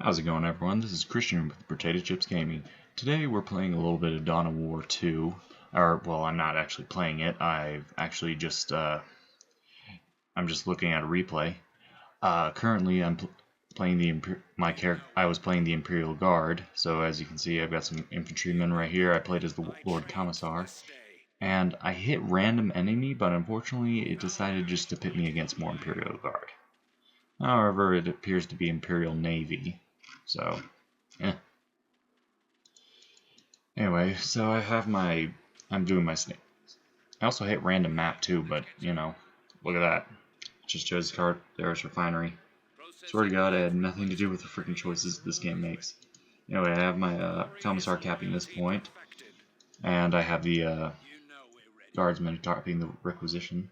How's it going, everyone? This is Christian with Potato Chips Gaming. Today we're playing a little bit of Dawn of War 2. Or, well, I'm not actually playing it. I've actually just, I'm just looking at a replay. Currently I'm playing I was playing the Imperial Guard. So as you can see, I've got some infantrymen right here. I played as the Lord Commissar. And I hit random enemy, but unfortunately it decided just to pit me against more Imperial Guard. However, it appears to be Imperial Navy. So, eh. Anyway, so I'm doing my snake. I also hit random map too, but, look at that. Just chose the card, there's refinery. Swear to God, I had nothing to do with the freaking choices this game makes. Anyway, I have my Commissar capping this point, and I have the Guardsman topping the requisition.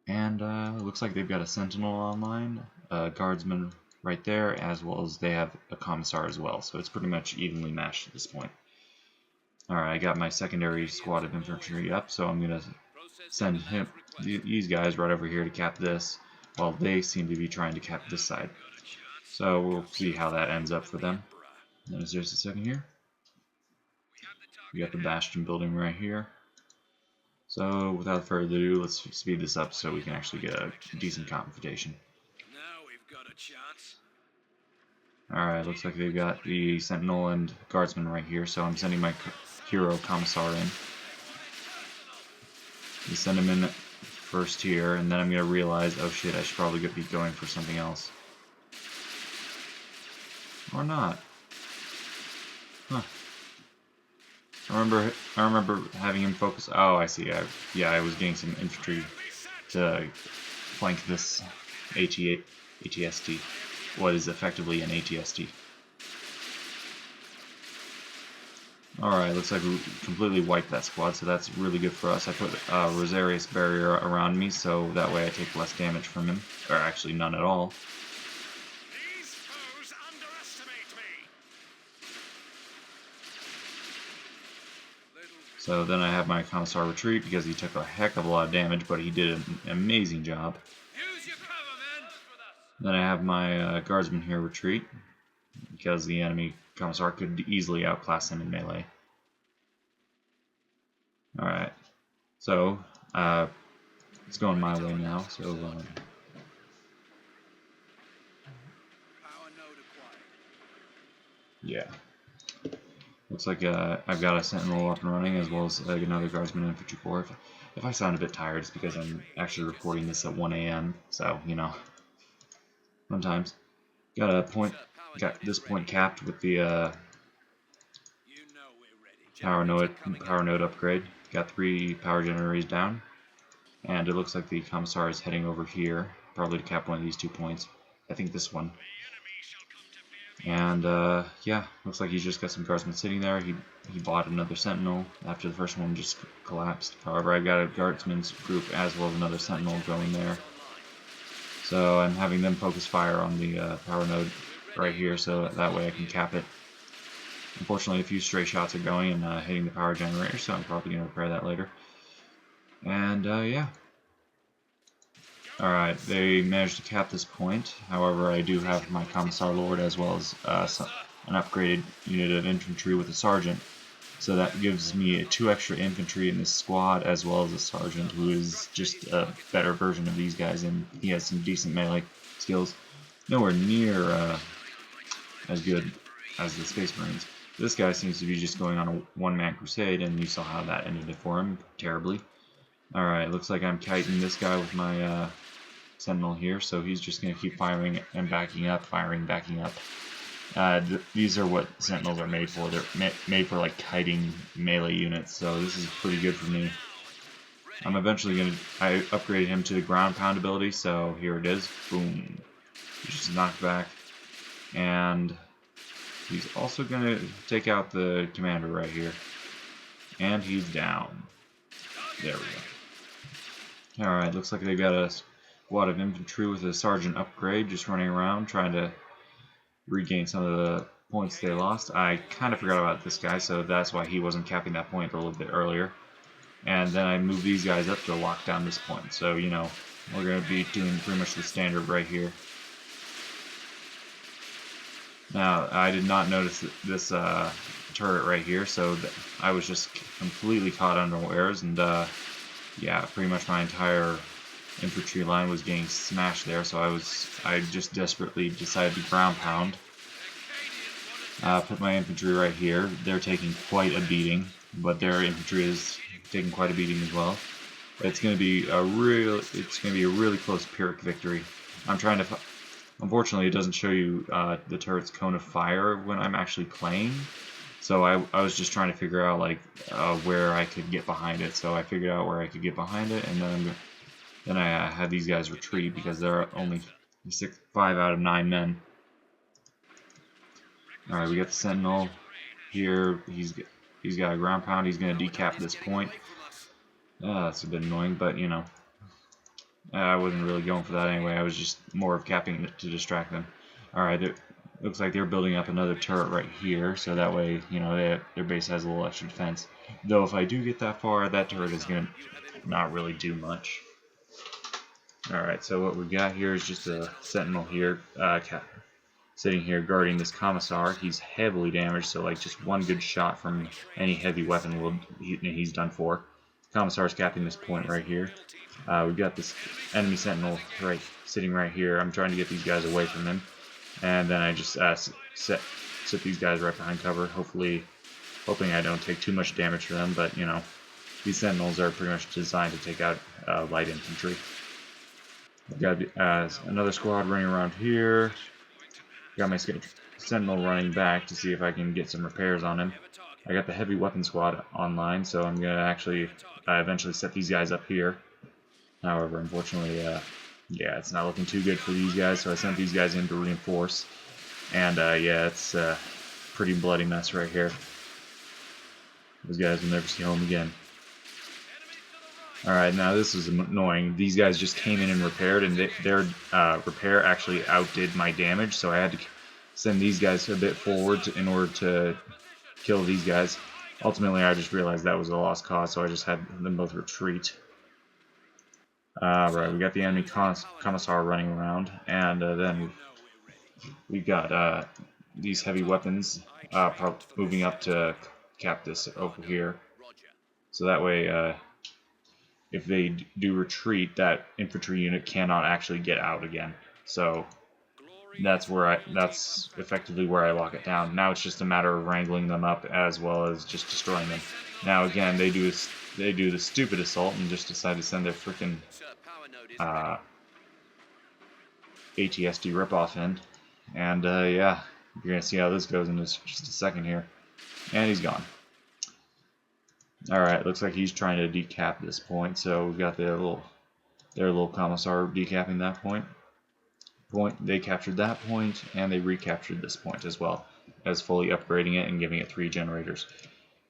And looks like they've got a Sentinel online, a Guardsman right there, as well as they have a Commissar as well, so it's pretty much evenly matched at this point. Alright, I got my secondary squad of infantry up, so I'm going to send these guys right over here to cap this, while they seem to be trying to cap this side. So we'll see how that ends up for them. Notice there's a second here. We got the Bastion building right here. So without further ado, let's speed this up so we can actually get a decent confrontation. Now we've got a chance. Alright, looks like they've got the Sentinel and Guardsman right here, so I'm sending my hero Commissar in. You send him in first here, and then I'm going to realize, oh shit, I should probably be going for something else. Or not. Huh. I remember having him focus. Oh, I see. I was getting some infantry to flank this ATST. What is effectively an ATST. Alright, looks like we completely wiped that squad, so that's really good for us. I put a Rosarius barrier around me, so that way I take less damage from him. Or actually, none at all. These foes underestimate me. So then I have my Commissar retreat because he took a heck of a lot of damage, but he did an amazing job. Use your cover, men. Then I have my Guardsman here retreat because the enemy Commissar could easily outclass him in melee. Alright, so it's going my way now, so Power node acquired. yeah. Looks like I've got a Sentinel up and running, as well as another Guardsman Infantry Corps. If I sound a bit tired, it's because I'm actually recording this at 1 a.m., so, sometimes. Got this point capped with the power node upgrade. Got 3 power generators down, and it looks like the Commissar is heading over here, probably to cap one of these 2 points. I think this one. And yeah, looks like he's just got some Guardsmen sitting there. He bought another Sentinel after the first one just collapsed. However, I've got a Guardsman's group as well as another Sentinel going there. So I'm having them focus fire on the power node right here, so that way I can cap it. Unfortunately, a few stray shots are going and hitting the power generator, so I'm probably going to repair that later. And yeah. Alright, they managed to cap this point. However, I do have my Commissar Lord as well as an upgraded unit of infantry with a sergeant. So that gives me 2 extra infantry in this squad as well as a sergeant who is just a better version of these guys, and he has some decent melee skills. Nowhere near as good as the Space Marines. This guy seems to be just going on a one-man crusade, and you saw how that ended for him terribly. Alright, looks like I'm kiting this guy with my Sentinel here, so he's just going to keep firing and backing up, backing up. These are what Sentinels are made for. They're made for like kiting melee units, so this is pretty good for me. I'm eventually going to... I upgraded him to the ground pound ability, so here it is. Boom. He's just knocked back. And he's also going to take out the commander right here. And he's down. There we go. Alright, looks like they've got a squad of infantry with a sergeant upgrade just running around trying to regain some of the points they lost. I kind of forgot about this guy, so that's why he wasn't capping that point a little bit earlier. And then I moved these guys up to lock down this point. So, we're going to be doing pretty much the standard right here. Now, I did not notice this turret right here, so I was just completely caught unawares, and yeah, pretty much my entire infantry line was getting smashed there, so I just desperately decided to ground pound. Put my infantry right here. They're taking quite a beating, but their infantry is taking quite a beating as well. It's going to be a really close Pyrrhic victory. I'm trying to. Unfortunately, it doesn't show you the turret's cone of fire when I'm actually playing. So I was just trying to figure out like where I could get behind it. So I figured out where I could get behind it, and then I had these guys retreat because there are only 5 out of 9 men. All right, we got the Sentinel here. He's got a ground pound. He's going to decap this point. That's a bit annoying, but you know, I wasn't really going for that anyway. I was just more of capping it to distract them. All right, looks like they're building up another turret right here, so that way, you know, their base has a little extra defense. Though if I do get that far, that turret is going to not really do much. All right, so what we got here is just a Sentinel here, sitting here guarding this Commissar. He's heavily damaged, so like just one good shot from any heavy weapon he's done for. Commissar's capping this point right here. We've got this enemy Sentinel sitting right here. I'm trying to get these guys away from him, and then I just set these guys right behind cover. Hoping I don't take too much damage for them, but you know, these Sentinels are pretty much designed to take out light infantry. We've got another squad running around here. Got my Sentinel running back to see if I can get some repairs on him. I got the heavy weapon squad online, so I'm going to actually eventually set these guys up here. However, unfortunately, yeah, it's not looking too good for these guys, so I sent these guys in to reinforce. And yeah, it's a pretty bloody mess right here. Those guys will never see home again. Alright, now this is annoying. These guys just came in and repaired, and their repair actually outdid my damage, so I had to send these guys a bit forward in order to kill these guys. Ultimately, I just realized that was a lost cause, so I just had them both retreat. Right, we got the enemy Commissar running around, and then we got these heavy weapons moving up to cap this over here. So that way, if they do retreat, that infantry unit cannot actually get out again. So that's effectively where I lock it down. Now it's just a matter of wrangling them up as well as just destroying them. Now again, they do the stupid assault and just decide to send their freaking ATSD ripoff in, and yeah, you're gonna see how this goes in just a second here. And he's gone. Alright, looks like he's trying to decap this point, so we've got their little Commissar decapping that point. They captured that point, and they recaptured this point as well, as fully upgrading it and giving it 3 generators.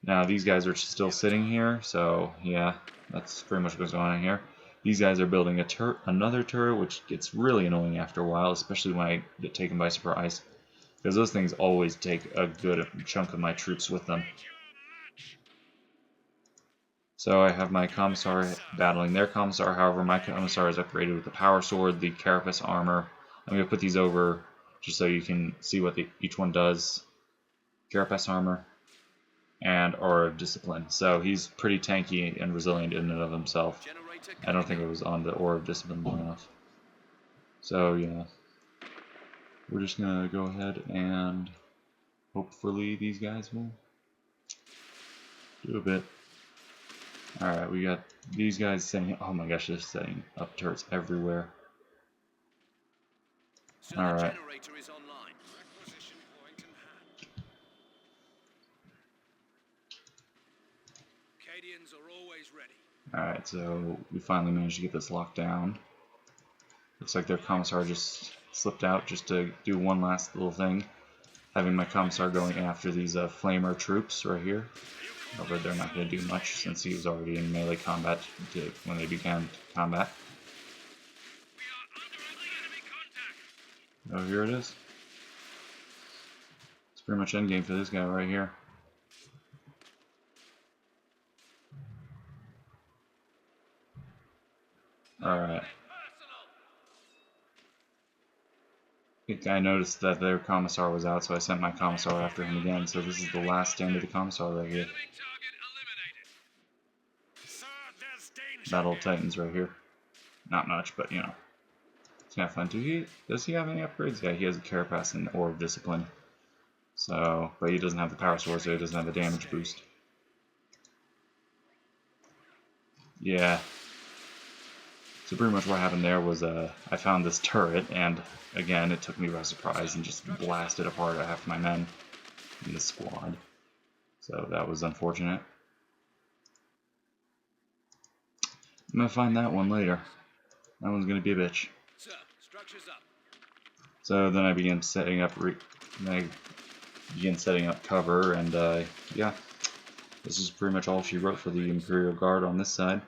Now these guys are still sitting here, so yeah, that's pretty much what's going on here. These guys are building another turret, which gets really annoying after a while, especially when I get taken by surprise, because those things always take a good chunk of my troops with them. So I have my Commissar battling their Commissar. However, my Commissar is upgraded with the Power Sword, the Carapace Armor. I'm going to put these over just so you can see what each one does. Carapace Armor and Aura of Discipline. So he's pretty tanky and resilient in and of himself. I don't think it was on the Aura of Discipline long enough. So yeah, we're just going to go ahead and hopefully these guys will do a bit. Alright, we got these guys setting, oh my gosh, they're setting up turrets everywhere. Alright. Alright, so we finally managed to get this locked down. Looks like their Commissar just slipped out just to do one last little thing. Having my Commissar going after these Flamer troops right here. However, they're not going to do much since he was already in melee combat when they began combat. Oh, here it is. It's pretty much endgame for this guy right here. Alright. I noticed that their commissar was out, so I sent my commissar after him again. So this is the last stand of the commissar right here. Enemy target eliminated. Sir, there's danger Battle of here. Titans right here. Not much, but you know. It's kind of fun. Does he have any upgrades? Yeah, he has a Carapace and Ore of Discipline. So, but he doesn't have the Power Sword, so he doesn't have a damage boost. Yeah. So pretty much what happened there was I found this turret, and again, it took me by surprise and just blasted apart half my men in the squad. So that was unfortunate. I'm gonna find that one later. That one's gonna be a bitch. Sir, structures up. So then I began setting up cover, and yeah, this is pretty much all she wrote for the Imperial Guard on this side.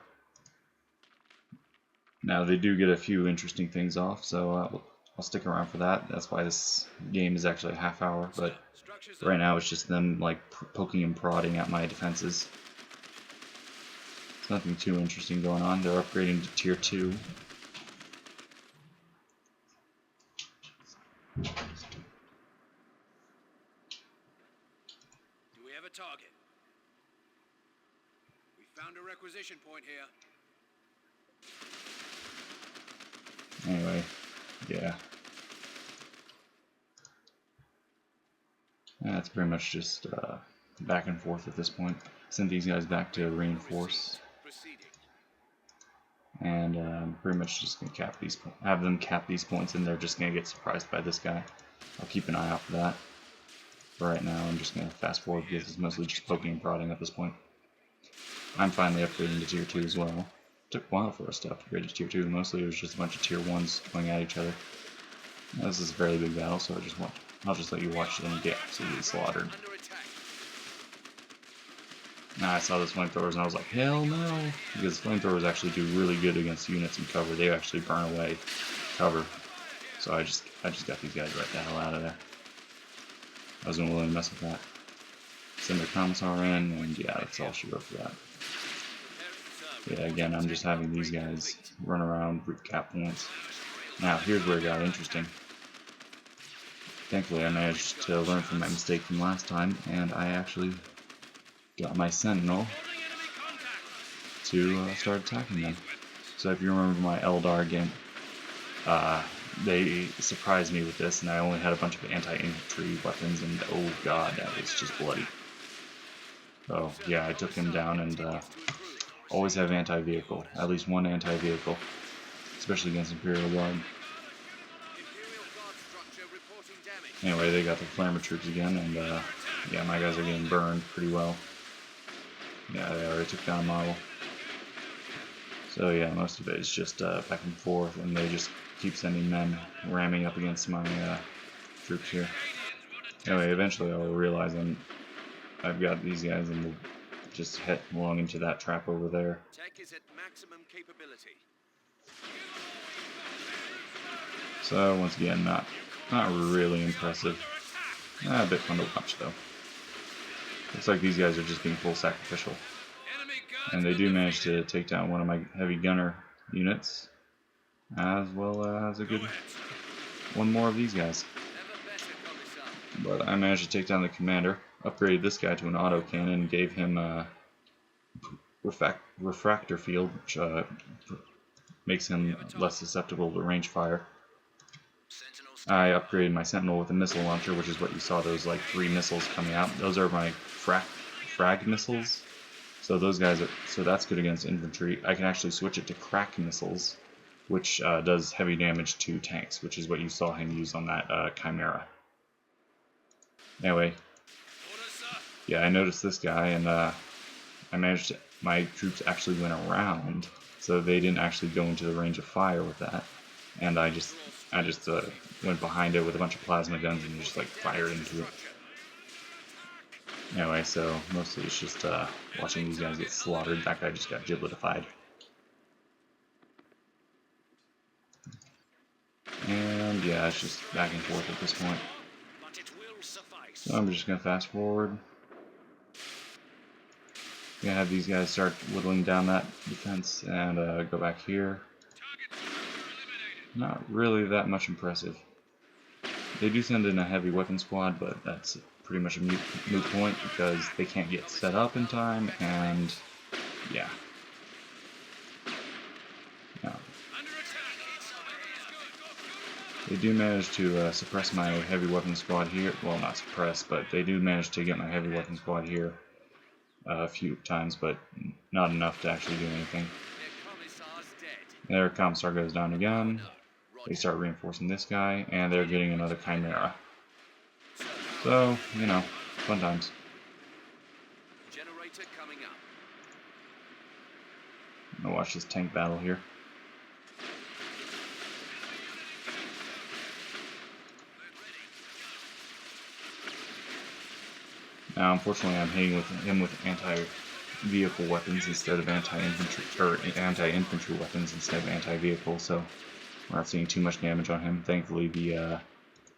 Now they do get a few interesting things off, so I'll stick around for that. That's why this game is actually a half hour, but right now it's just them like poking and prodding at my defenses. There's nothing too interesting going on. They're upgrading to tier 2. Do we have a target? We found a requisition point here. Anyway, yeah. That's pretty much just back and forth at this point. Send these guys back to reinforce, Proceeding. and I'm pretty much just gonna have them cap these points, and they're just gonna get surprised by this guy. I'll keep an eye out for that. For right now, I'm just gonna fast forward because it's mostly just poking and prodding at this point. I'm finally upgrading to tier 2 as well. It took a while for us to upgrade to tier 2. Mostly it was just a bunch of tier 1s going at each other. Now, this is a fairly big battle, so I'll just let you watch them get absolutely slaughtered. Under attack. Now I saw those flamethrowers and I was like, hell no! Because flamethrowers actually do really good against units in cover. They actually burn away cover. So I just got these guys right the hell out of there. I wasn't willing to mess with that. Send their commissar in, and yeah, that's all she wrote for that. Yeah, again, I'm just having these guys run around, cap points. Now, here's where it got interesting. Thankfully, I managed to learn from my mistake from last time, and I actually got my Sentinel to start attacking them. So if you remember my Eldar game, they surprised me with this, and I only had a bunch of anti-infantry weapons, and oh god, that was just bloody. So yeah, I took him down, and always have anti-vehicle, at least one anti-vehicle, especially against Imperial Guard. Anyway, they got the Flammer troops again, and yeah, my guys are getting burned pretty well. Yeah, they already took down a model. So yeah, most of it is just back and forth, and they just keep sending men ramming up against my troops here. Anyway, eventually I'll realize I've got these guys, and we'll just head along into that trap over there. Tech is at maximum capability. So once again, not really impressive. A bit fun to watch though. Looks like these guys are just being full sacrificial. And they do manage to take down one of my heavy gunner units, as well as a good one more of these guys. But I managed to take down the commander, upgraded this guy to an autocannon, and gave him a refractor field, which makes him less susceptible to range fire. I upgraded my Sentinel with a missile launcher, which is what you saw, those like 3 missiles coming out. Those are my frag missiles. So those guys so that's good against infantry. I can actually switch it to crack missiles, which does heavy damage to tanks, which is what you saw him use on that Chimera. Anyway, yeah, I noticed this guy, and my troops actually went around, so they didn't actually go into the range of fire with that. And I just went behind it with a bunch of plasma guns and just like fired into it. Anyway, so mostly it's just watching these guys get slaughtered. That guy just got gibletified. And yeah, it's just back and forth at this point. So I'm just gonna fast forward. Gonna have these guys start whittling down that defense and go back here. Not really that much impressive. They do send in a heavy weapon squad, but that's pretty much a moot point because they can't get set up in time, and yeah. No. They do manage to suppress my heavy weapon squad here. Well, not suppress, but they do manage to get my heavy weapon squad here a few times, but not enough to actually do anything. Their commissar goes down again. They start reinforcing this guy, and they're getting another Chimera. So, you know, fun times. I'm gonna watch this tank battle here. Now, unfortunately, I'm hitting him with anti-vehicle weapons instead of anti-infantry weapons instead of anti-vehicle, so we're not seeing too much damage on him. Thankfully, the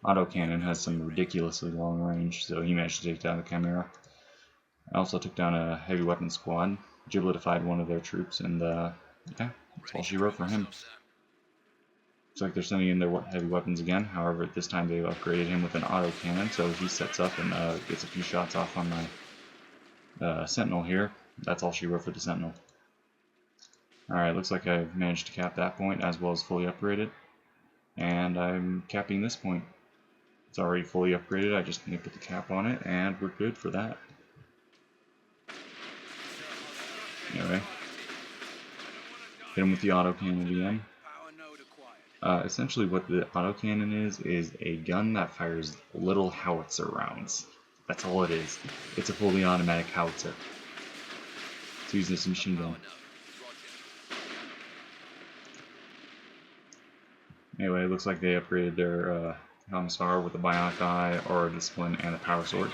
autocannon has some ridiculously long range, so he managed to take down the Chimera. I also took down a heavy weapon squad, gibletified one of their troops, and yeah, that's all she wrote for him. Looks like they're sending in their heavy weapons again. However, at this time they've upgraded him with an autocannon, so he sets up and gets a few shots off on my sentinel here. That's all she wrote for the sentinel. Alright, looks like I've managed to cap that point as well as fully upgrade it. And I'm capping this point. It's already fully upgraded, I just need to put the cap on it, and we're good for that. Anyway, hit him with the autocannon again. Essentially what the autocannon is a gun that fires little howitzer rounds. That's all it is. It's a fully automatic howitzer. It's using this machine gun. Anyway, it looks like they upgraded their commissar with a bionic eye, aura discipline, and a power sword.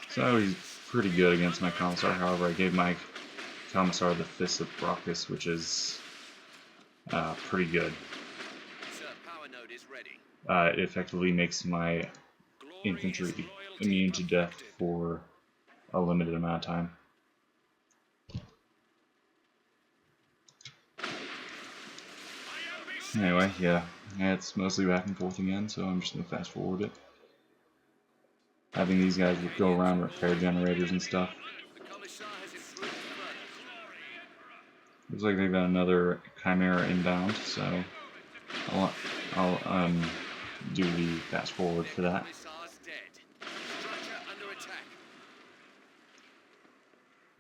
So he's pretty good against my commissar. However, I gave my commissar the Fist of Brockus, which is pretty good. It effectively makes my infantry immune to death for a limited amount of time. Anyway, yeah, it's mostly back and forth again, so I'm just going to fast forward it. Having these guys go around repair generators and stuff. Looks like they've got another Chimera inbound, so I'll do the fast forward for that.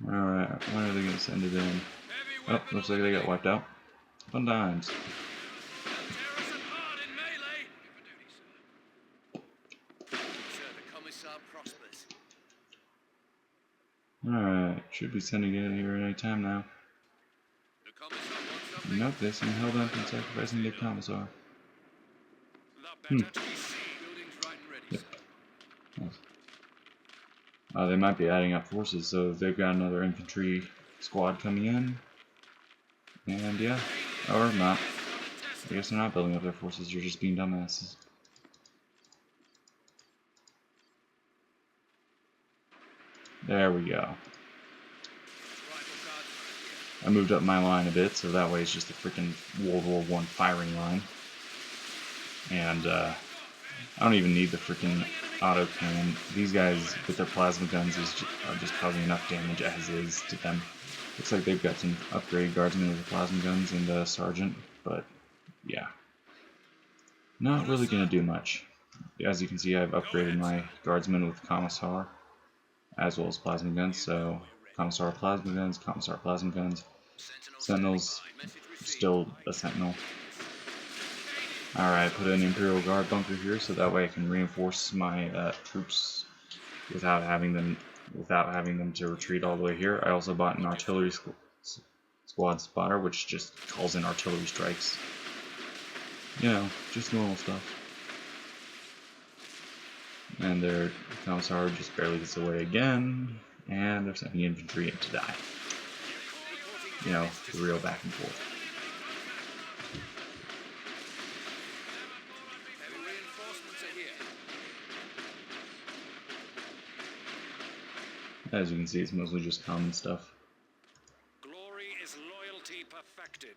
Alright, when are they going to send it in? Oh, looks like they got wiped out. Fun times. Alright, should be sending it in here any time now. Nope, they seem held up and sacrificing their commissar. Yep. They might be adding up forces, so they've got another infantry squad coming in. And yeah, or not. I guess they're not building up their forces, they're just being dumbasses. There we go. I moved up my line a bit, so that way it's just a freaking World War I firing line. And I don't even need the freaking autocannon. These guys with their plasma guns are just causing enough damage as is to them. Looks like they've got some upgraded guardsmen with plasma guns and a sergeant, but yeah. Not really going to do much. As you can see, I've upgraded my guardsmen with commissar as well as plasma guns, so commissar plasma guns, commissar plasma guns. Sentinel's still a sentinel. Alright, put an Imperial Guard bunker here so that way I can reinforce my troops without having them to retreat all the way here. I also bought an artillery squad spotter, which just calls in artillery strikes. You know, just normal stuff. And their commissar just barely gets away again, and they're sending infantry in to die. You know, the real back and forth. As you can see, it's mostly just common stuff. Glory is loyalty perfected.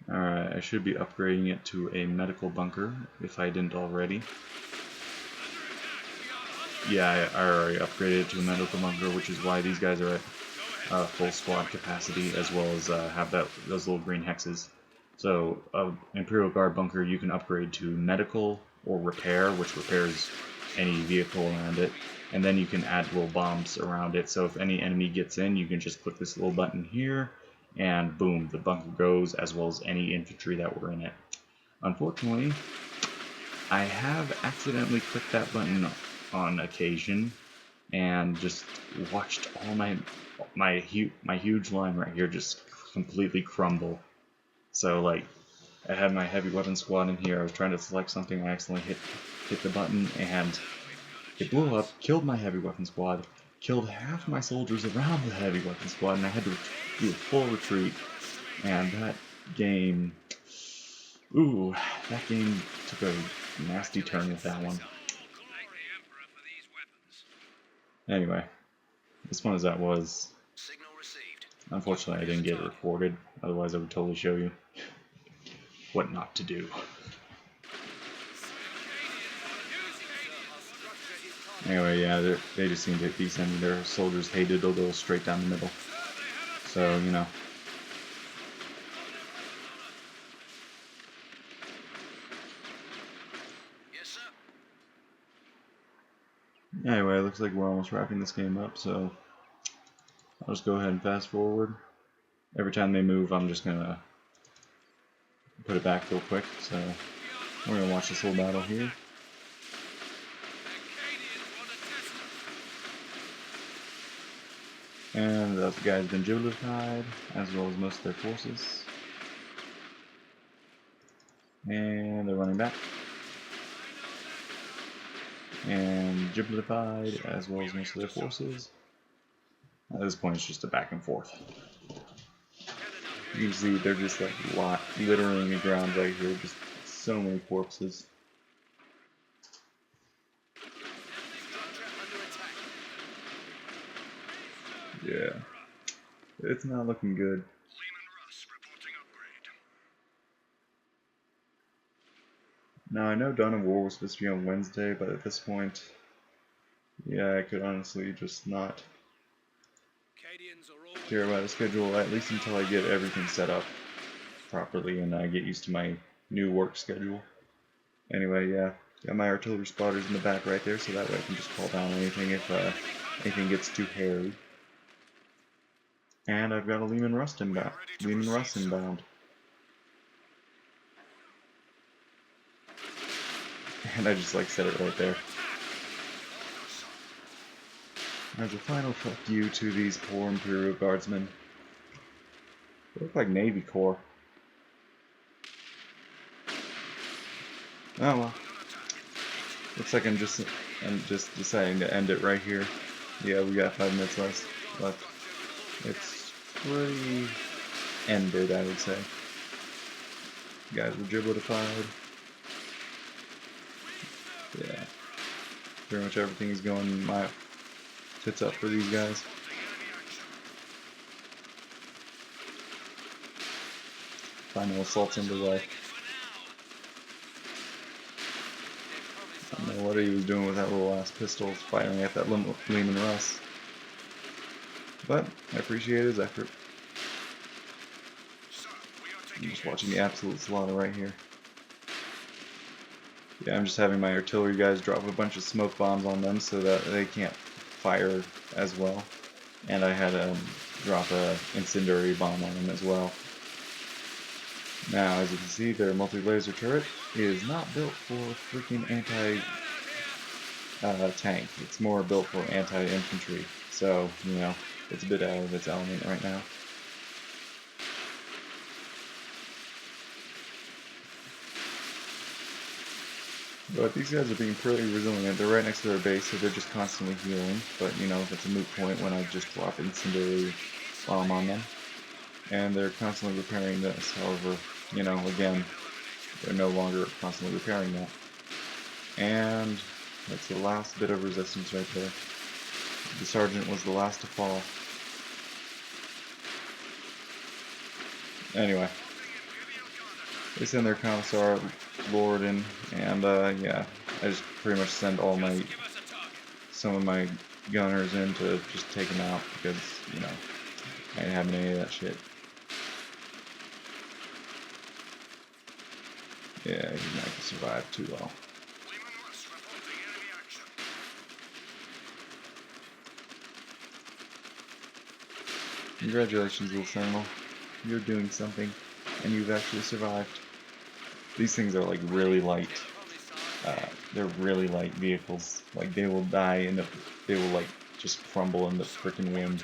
Alright, I should be upgrading it to a medical bunker, if I didn't already. yeah, I already upgraded it to a medical bunker, which is why these guys are at full squad capacity, as well as have those little green hexes. So, Imperial Guard bunker you can upgrade to medical or repair, which repairs any vehicle around it, and then you can add little bombs around it. So if any enemy gets in, you can just click this little button here, and boom, the bunker goes, as well as any infantry that were in it. Unfortunately, I have accidentally clicked that button on occasion, and just watched all my huge line right here just completely crumble. So like, I had my heavy weapon squad in here. I was trying to select something. I accidentally hit the button, and it blew up. Killed my heavy weapon squad. Killed half my soldiers around the heavy weapon squad, and I had to do a full retreat. And that game, ooh, that game took a nasty turn with that one. Anyway, as fun as that was, unfortunately I didn't get it recorded, otherwise I would totally show you what not to do. Anyway, yeah, they just seem to be sending their soldiers hated a little straight down the middle. So, you know. Anyway, it looks like we're almost wrapping this game up, so I'll just go ahead and fast forward. Every time they move, I'm just gonna put it back real quick, so we're gonna watch this whole battle here. And the other guy's been Jolified, as well as most of their forces. And they're running back. And Jolified, as well as most of their forces. At this point, it's just a back and forth. You can see they're just like littering the ground right here, just so many corpses. Yeah, it's not looking good. Now I know Dawn of War was supposed to be on Wednesday, but at this point, yeah, I could honestly just not care about the schedule, at least until I get everything set up properly and I get used to my new work schedule. Anyway, yeah, got my artillery spotters in the back right there, so that way I can just call down anything if anything gets too hairy. And I've got a Lehman Russ inbound. And I just like said it right there. As a final fuck you to these poor Imperial Guardsmen. They look like Navy Corps. Oh well. Looks like I'm just deciding to end it right here. Yeah, we got 5 minutes left. It's pretty ended, I would say. You guys were Jolified. Yeah. Pretty much everything is going my tits up for these guys. Final assault's underway. I don't know what he was doing with that little ass pistol, firing at that Lehman Russ. But I appreciate his effort. I'm just watching the absolute slaughter right here. Yeah, I'm just having my artillery guys drop a bunch of smoke bombs on them so that they can't fire as well. And I had drop a incendiary bomb on them as well. Now, as you can see, their multi-laser turret is not built for freaking anti-tank. It's more built for anti-infantry. So, you know, it's a bit out of its element right now. But these guys are being pretty resilient. They're right next to their base, so they're just constantly healing. But, you know, that's a moot point when I just drop incendiary bomb on them. And they're constantly repairing this. However, you know, again, they're no longer constantly repairing that. And that's the last bit of resistance right there. The sergeant was the last to fall. Anyway, they send their commissar lord in, and yeah, I just pretty much send all my some of my gunners in to just take them out because, you know, I ain't having any of that shit. Yeah, he's not gonna survive too well. Congratulations, little Sentinel. You're doing something, and you've actually survived. These things are like really light. They're really light vehicles. Like they will die and they will like just crumble in the freaking wind.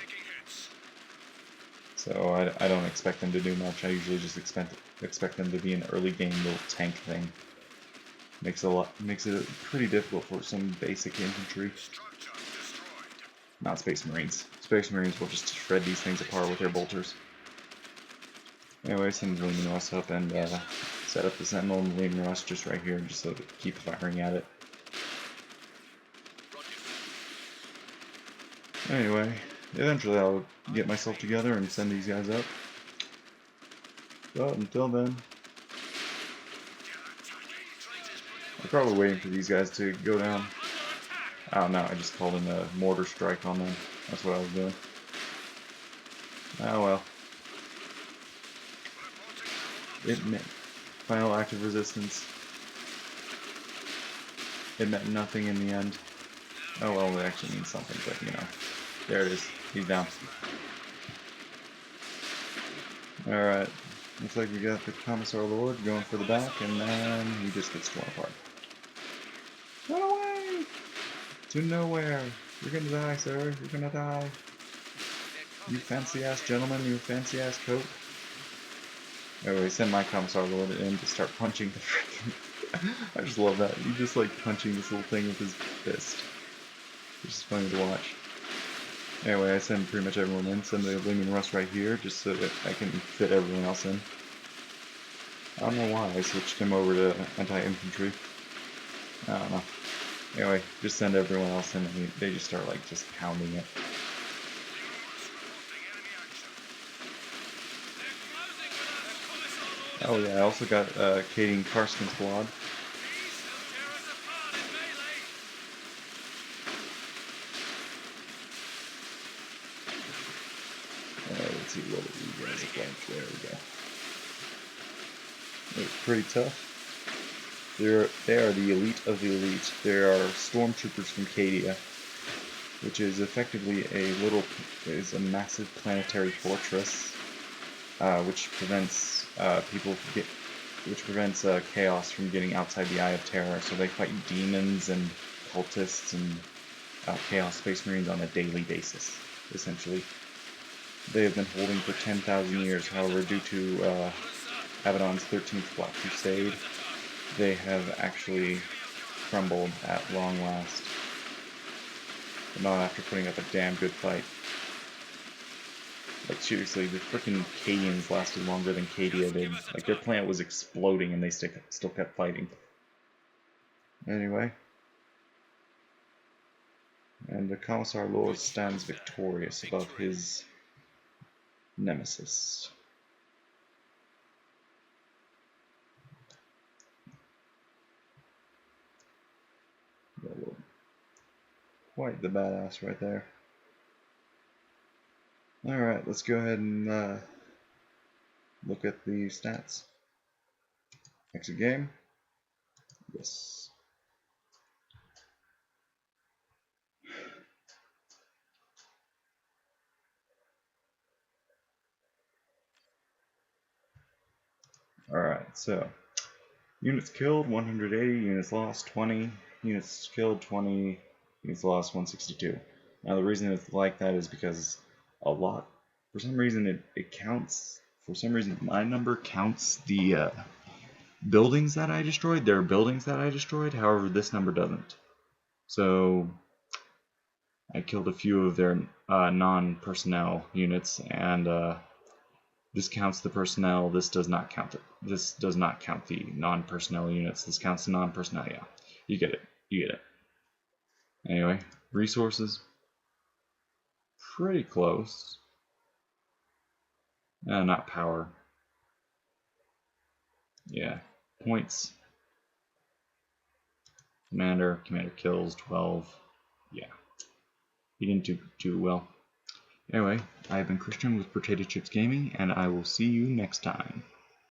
So I don't expect them to do much. I usually just expect them to be an early game little tank thing. Makes it pretty difficult for some basic infantry. Not Space Marines. Space Marines will just shred these things apart with their bolters. Anyway, send the Leman Russ up and set up the Sentinel and the Leman Russ just right here, just so to keep firing at it. Anyway, eventually I'll get myself together and send these guys up. But until then, I'm probably waiting for these guys to go down. I don't know, I just called in a mortar strike on them. That's what I was doing. Oh well. It meant final active resistance. It meant nothing in the end. Oh well, it actually means something, but you know. There it is. He's down. Alright. Looks like we got the Commissar Lord going for the back, and then he just gets torn apart. Run away! To nowhere! You're gonna die, sir. You're gonna die. You fancy ass gentleman, you fancy ass coat. Anyway, send my Commissar Lord in to start punching the freaking. I just love that. He just like punching this little thing with his fist. It's just funny to watch. Anyway, I send pretty much everyone in. Send the Leman Russ right here, just so that I can fit everyone else in. I don't know why I switched him over to anti-infantry. I don't know. Anyway, just send everyone else in, and they just start like just pounding it. Oh yeah, I also got Kading Karskin's squad. Let's see what you guys look like. There we go. They're pretty tough. They are the elite of the elite. They are stormtroopers from Cadia, which is effectively is a massive planetary fortress, which prevents chaos from getting outside the Eye of Terror. So they fight demons and cultists and Chaos Space Marines on a daily basis, essentially. They have been holding for 10,000 years. However, due to Abaddon's 13th Black Crusade, they have actually crumbled at long last. But not after putting up a damn good fight. Like seriously, the frickin' Cadians lasted longer than Cadia did. Like their planet was exploding and they still kept fighting. Anyway. And the Commissar Lord stands victorious above his nemesis. Quite the badass right there. Alright, let's go ahead and look at the stats. Exit game. Yes. Alright, so units killed 180, units lost 20, units killed 20, units lost 162. Now the reason it's like that is because for some reason it counts, for some reason my number counts the buildings that I destroyed. There are buildings that I destroyed, however this number doesn't. So I killed a few of their non-personnel units, and this counts the personnel. This does not count it. This does not count the non-personnel units. This counts the non-personnel. Yeah, you get it. You get it. Anyway, resources. Pretty close. Not power. Yeah, points. Commander kills 12. Yeah, He didn't do too well. Anyway, I have been Christian with Potato Chips Gaming, and I will see you next time.